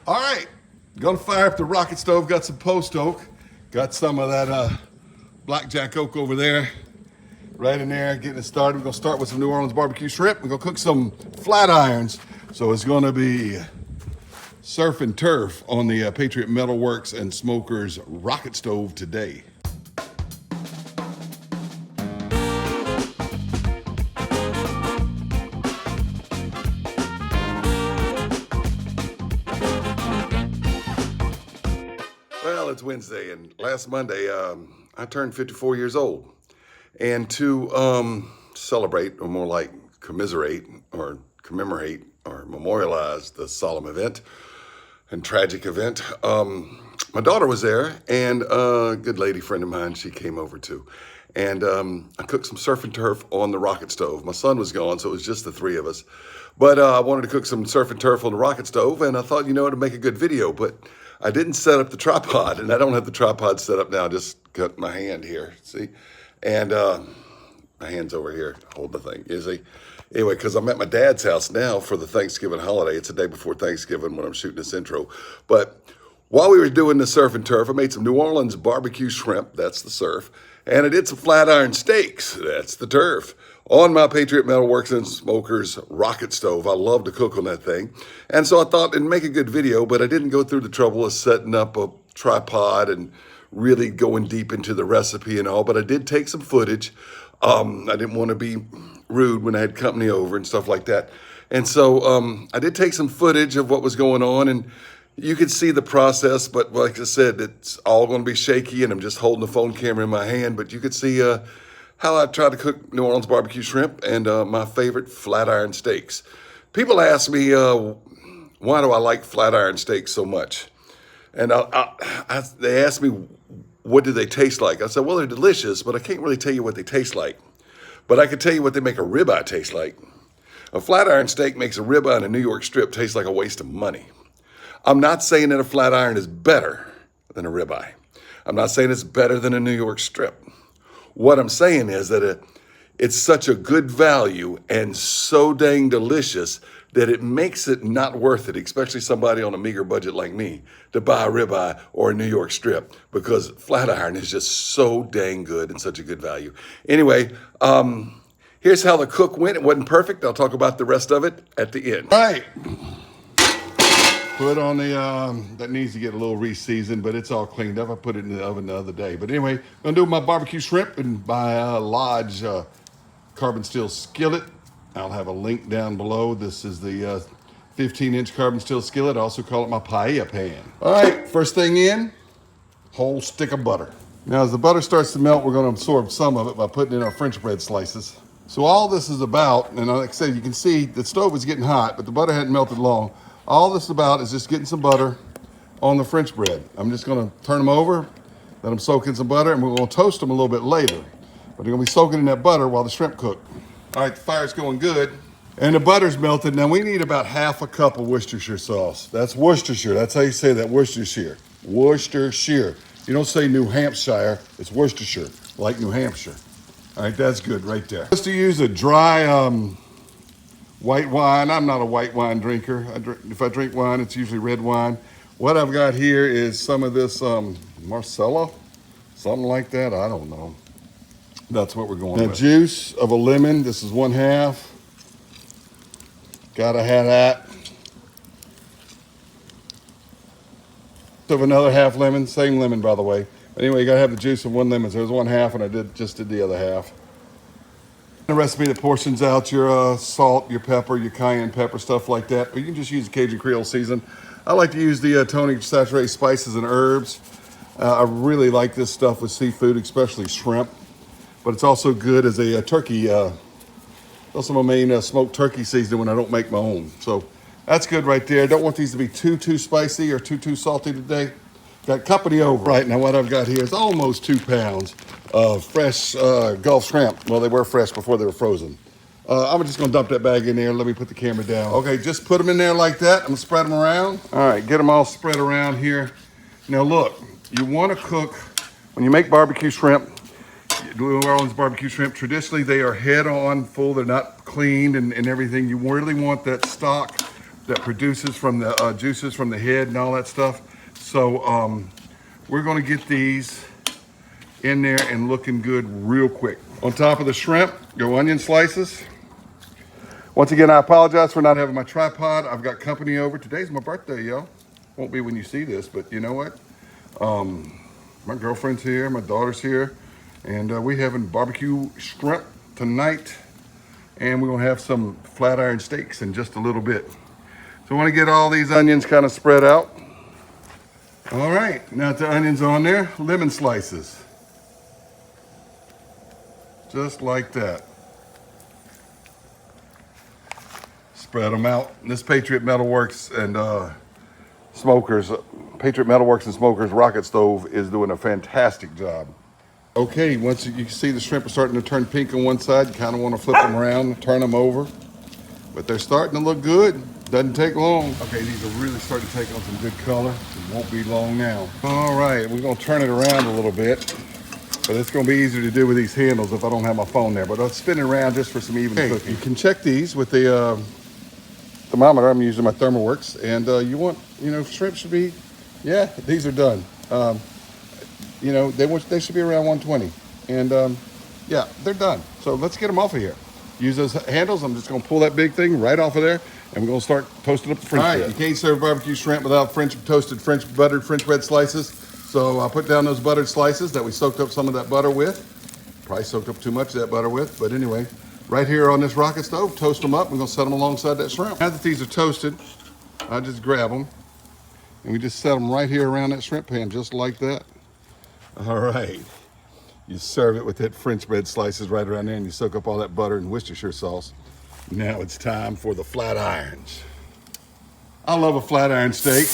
All right, gonna fire up the rocket stove. Got some post oak. Got some of that blackjack oak over there. Right in there, getting it started. We're gonna start with some New Orleans barbecue shrimp. We're gonna cook some flat irons. So it's gonna be surf and turf on the Patriot Metal Works and Smokers rocket stove today. Well, it's Wednesday, and last Monday, I turned 54 years old. And to celebrate, or more like commiserate, or commemorate, or memorialize the solemn event and tragic event, my daughter was there, and a good lady friend of mine, she came over too. And I cooked some surf and turf on the rocket stove. My son was gone, so it was just the three of us. But I wanted to cook some surf and turf on the rocket stove, and I thought, it'd make a good video, but I didn't set up the tripod, and I don't have the tripod set up now. I just got my hand here, see? And my hand's over here, hold the thing, you see? Anyway, because I'm at my dad's house now for the Thanksgiving holiday. It's the day before Thanksgiving when I'm shooting this intro. But while we were doing the surf and turf, I made some New Orleans barbecue shrimp, that's the surf, and I did some flat iron steaks, that's the turf, on my Patriot Metal Works and Smokers rocket stove. I love to cook on that thing. And so I thought it'd make a good video, but I didn't go through the trouble of setting up a tripod and really going deep into the recipe and all, but I did take some footage. I didn't want to be rude when I had company over and stuff like that. And so I did take some footage of what was going on, and you could see the process, but like I said, it's all going to be shaky, and I'm just holding the phone camera in my hand, but you could see how I try to cook New Orleans barbecue shrimp and my favorite flat iron steaks. People ask me, why do I like flat iron steaks so much? And they ask me, what do they taste like? I said, well, they're delicious, but I can't really tell you what they taste like. But I can tell you what they make a ribeye taste like. A flat iron steak makes a ribeye and a New York strip taste like a waste of money. I'm not saying that a flat iron is better than a ribeye. I'm not saying it's better than a New York strip. What I'm saying is that it's such a good value and so dang delicious that it makes it not worth it, especially somebody on a meager budget like me, to buy a ribeye or a New York strip, because flat iron is just so dang good and such a good value. Anyway, here's how the cook went. It wasn't perfect. I'll talk about the rest of it at the end. All right. Put on the, that needs to get a little re-seasoned, but it's all cleaned up. I put it in the oven the other day. But anyway, I'm gonna do my barbecue shrimp and my Lodge carbon steel skillet. I'll have a link down below. This is the 15-inch carbon steel skillet. I also call it my paella pan. All right, first thing in, whole stick of butter. Now, as the butter starts to melt, we're gonna absorb some of it by putting in our French bread slices. So all this is about, and like I said, you can see the stove is getting hot, but the butter hadn't melted long. All this is about is just getting some butter on the French bread. I'm just gonna turn them over, let them soak in some butter, and we're gonna toast them a little bit later. But they're gonna be soaking in that butter while the shrimp cook. All right, the fire's going good, and the butter's melted. Now we need about half a cup of Worcestershire sauce. That's Worcestershire, that's how you say that, Worcestershire. Worcestershire. You don't say New Hampshire, it's Worcestershire, like New Hampshire. All right, that's good right there. Just to use a dry white wine. I'm not a white wine drinker. If I drink wine, it's usually red wine. What I've got here is some of this Marcella, something like that, I don't know. That's what we're going with. The juice of a lemon, this is 1/2. Gotta have that. Of another half lemon, same lemon by the way. But anyway, you gotta have the juice of one lemon. So there's 1/2 and I just did the other half. A recipe that portions out your salt, your pepper, your cayenne pepper, stuff like that. But you can just use Cajun Creole season. I like to use the Tony saturated spices and herbs. I really like this stuff with seafood, especially shrimp. But it's also good as a turkey. Also my main smoked turkey seasoning when I don't make my own. So that's good right there. Don't want these to be too spicy or too salty today. Got company over. Right, now what I've got here is almost 2 pounds of fresh Gulf shrimp. Well, they were fresh before they were frozen. I'm just gonna dump that bag in there. Let me put the camera down. Okay, just put them in there like that. I'm gonna spread them around. All right, get them all spread around here. Now look, you wanna cook, when you make barbecue shrimp, New Orleans barbecue shrimp, traditionally they are head on full. They're not cleaned and everything. You really want that stock that produces from the juices from the head and all that stuff. So we're gonna get these in there and looking good real quick. On top of the shrimp, go onion slices. Once again, I apologize for not having my tripod. I've got company over. Today's my birthday, y'all. Won't be when you see this, but you know what? My girlfriend's here, my daughter's here, and we having barbecue shrimp tonight, and we're gonna have some flat iron steaks in just a little bit. So I wanna get all these onions kind of spread out. All right, now that the onions on there, lemon slices. Just like that. Spread them out. This Patriot Metal Works and Smokers, Patriot Metal Works and Smokers rocket stove is doing a fantastic job. Okay, once you see the shrimp are starting to turn pink on one side, you kind of want to flip them around, turn them over. But they're starting to look good. Doesn't take long. Okay, these are really starting to take on some good color. It won't be long now. All right, we're gonna turn it around a little bit. But it's gonna be easier to do with these handles if I don't have my phone there. But I'll spin it around just for some even cooking. You can check these with the thermometer. I'm using my ThermoWorks, and you want, shrimp should be, yeah, these are done. They should be around 120, and yeah, they're done. So let's get them off of here. Use those handles. I'm just gonna pull that big thing right off of there, and we're gonna start toasting up the French bread. All right, you can't serve barbecue shrimp without buttered French bread slices. So I'll put down those buttered slices that we soaked up some of that butter with. Probably soaked up too much of that butter with, but anyway. Right here on this rocket stove, toast them up. We're gonna set them alongside that shrimp. Now that these are toasted, I just grab them and we just set them right here around that shrimp pan, just like that. All right. You serve it with that French bread slices right around there, and you soak up all that butter and Worcestershire sauce. Now it's time for the flat irons. I love a flat iron steak.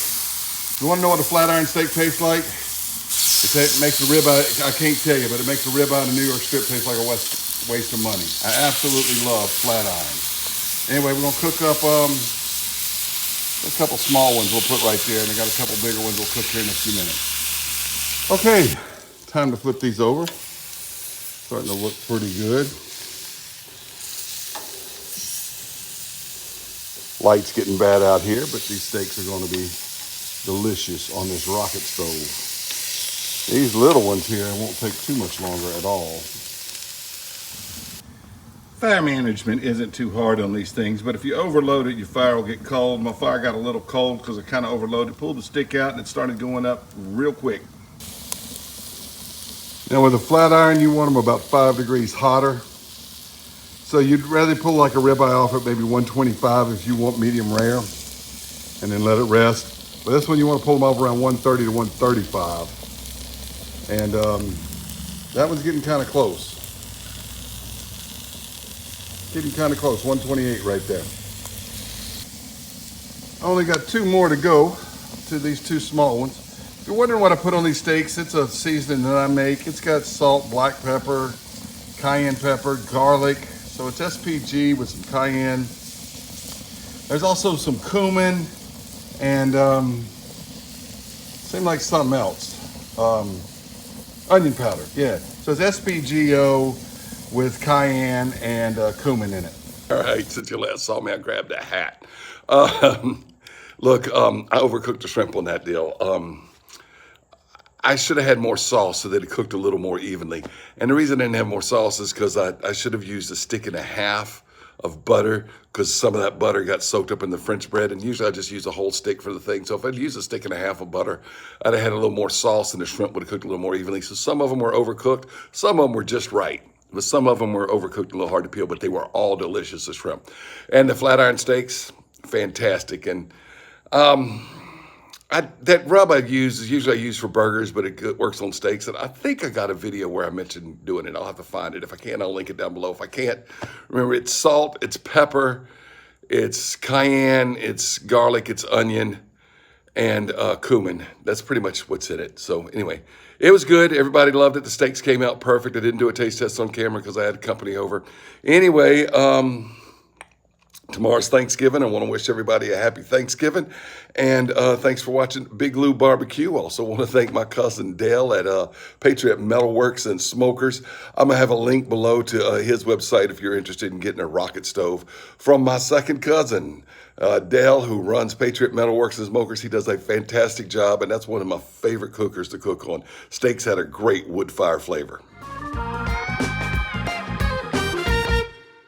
You wanna know what a flat iron steak tastes like? It makes the ribeye, I can't tell you, but it makes the ribeye in the New York strip taste like a waste of money. I absolutely love flat irons. Anyway, we're gonna cook up a couple small ones we'll put right there, and I got a couple bigger ones we'll cook here in a few minutes. Okay, time to flip these over. Starting to look pretty good. Light's getting bad out here, but these steaks are gonna be delicious on this rocket stove. These little ones here won't take too much longer at all. Fire management isn't too hard on these things, but if you overload it, your fire will get cold. My fire got a little cold because I kind of overloaded. Pulled the stick out and it started going up real quick. Now with a flat iron, you want them about 5 degrees hotter. So you'd rather pull like a ribeye off at maybe 125 if you want medium rare, and then let it rest. But this one you want to pull them off around 130 to 135. And that one's getting kind of close. Getting kind of close, 128 right there. I only got 2 more to go to these 2 small ones. If you're wondering what I put on these steaks, it's a seasoning that I make. It's got salt, black pepper, cayenne pepper, garlic. So it's SPG with some cayenne. There's also some cumin and seemed like something else. Onion powder, yeah. So it's SPGO with cayenne and cumin in it. All right, since you last saw me, I grabbed a hat. Look, I overcooked the shrimp on that deal. I should have had more sauce so that it cooked a little more evenly. And the reason I didn't have more sauce is because I should have used 1.5 sticks of butter, because some of that butter got soaked up in the French bread, and usually I just use a whole stick for the thing. So if I'd used 1.5 sticks of butter, I'd have had a little more sauce and the shrimp would have cooked a little more evenly. So some of them were overcooked, some of them were just right. But some of them were overcooked, a little hard to peel, but they were all delicious, the shrimp. And the flat iron steaks, fantastic. And that rub I use is usually I use for burgers, but it works on steaks. And I think I got a video where I mentioned doing it. I'll have to find it. If I can, I'll link it down below. If I can't, remember, it's salt, it's pepper, it's cayenne, it's garlic, it's onion, and cumin. That's pretty much what's in it. So anyway, it was good. Everybody loved it. The steaks came out perfect. I didn't do a taste test on camera because I had company over. Anyway, Tomorrow's Thanksgiving. I want to wish everybody a happy Thanksgiving. And thanks for watching Big Lou Barbecue. Also want to thank my cousin Dale at Patriot Metal Works and Smokers. I'm going to have a link below to his website if you're interested in getting a rocket stove from my second cousin, Dale, who runs Patriot Metal Works and Smokers. He does a fantastic job, and that's one of my favorite cookers to cook on. Steaks had a great wood fire flavor.